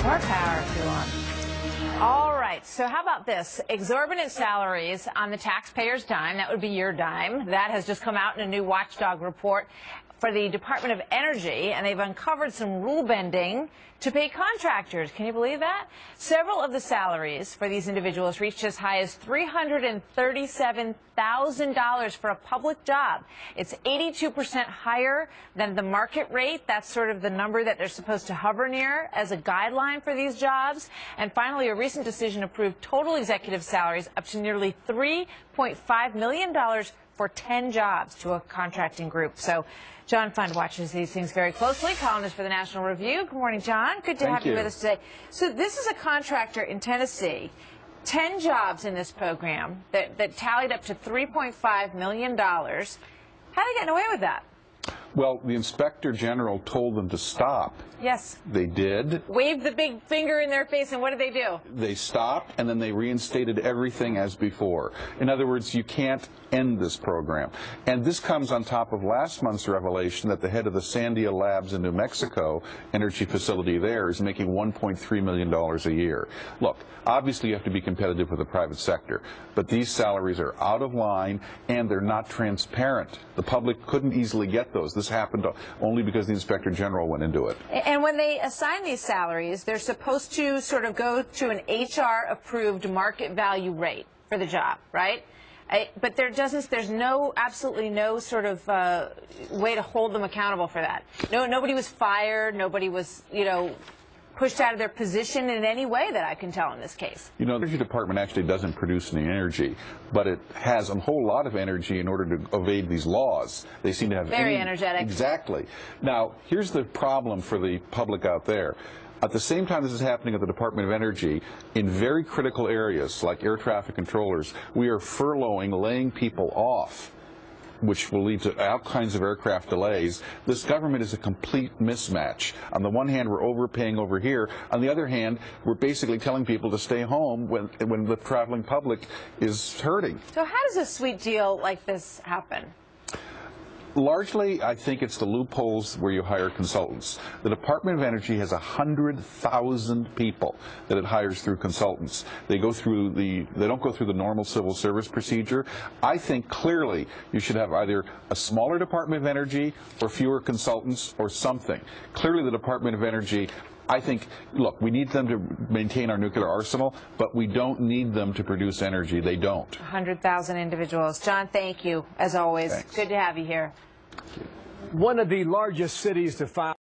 More power if you want. All right, so how about this? Exorbitant salaries on the taxpayer's dime. That would be your dime. That has just come out in a new watchdog report for the Department of Energy, and they've uncovered some rule bending to pay contractors. Can you believe that? Several of the salaries for these individuals reached as high as $337,000 for a public job. It's 82% higher than the market rate. That's sort of the number that they're supposed to hover near as a guideline for these jobs. And finally, a recent decision approved total executive salaries up to nearly $3.5 million for 10 jobs to a contracting group. So John Fund watches these things very closely, columnist for the National Review. Good morning, John. Good to have you with us today. So this is a contractor in Tennessee, 10 jobs in this program that tallied up to $3.5 million. How are they getting away with that? Well, the Inspector General told them to stop. Yes. They did. Waved the big finger in their face, and what did they do? They stopped, and then they reinstated everything as before. In other words, you can't end this program. And this comes on top of last month's revelation that the head of the Sandia Labs in New Mexico, energy facility there, is making $1.3 million a year. Look, obviously you have to be competitive with the private sector, but these salaries are out of line, and they're not transparent. The public couldn't easily get those. This happened only because the Inspector General went into it. And when they assign these salaries, they're supposed to sort of go to an HR-approved market value rate for the job, right? But there's absolutely no sort of way to hold them accountable for that. Nobody was fired. Nobody was, pushed out of their position in any way that I can tell in this case. The Energy Department actually doesn't produce any energy, but it has a whole lot of energy in order to evade these laws. They seem to have very energetic. Exactly. Now, here's the problem for the public out there. At the same time this is happening at the Department of Energy, in very critical areas like air traffic controllers, we are furloughing, laying people off, which will lead to all kinds of aircraft delays. This government is a complete mismatch. On the one hand, we're overpaying over here. On the other hand, we're basically telling people to stay home when the traveling public is hurting. So how does a sweet deal like this happen? Largely, I think it's the loopholes where you hire consultants. The Department of Energy has 100,000 people that it hires through consultants. They don't go through the normal civil service procedure. I think clearly you should have either a smaller Department of Energy or fewer consultants or something. Clearly the Department of Energy, I think, look, we need them to maintain our nuclear arsenal, but we don't need them to produce energy. They don't. 100,000 individuals. John, thank you, as always. Thanks. Good to have you here. One of the largest cities to file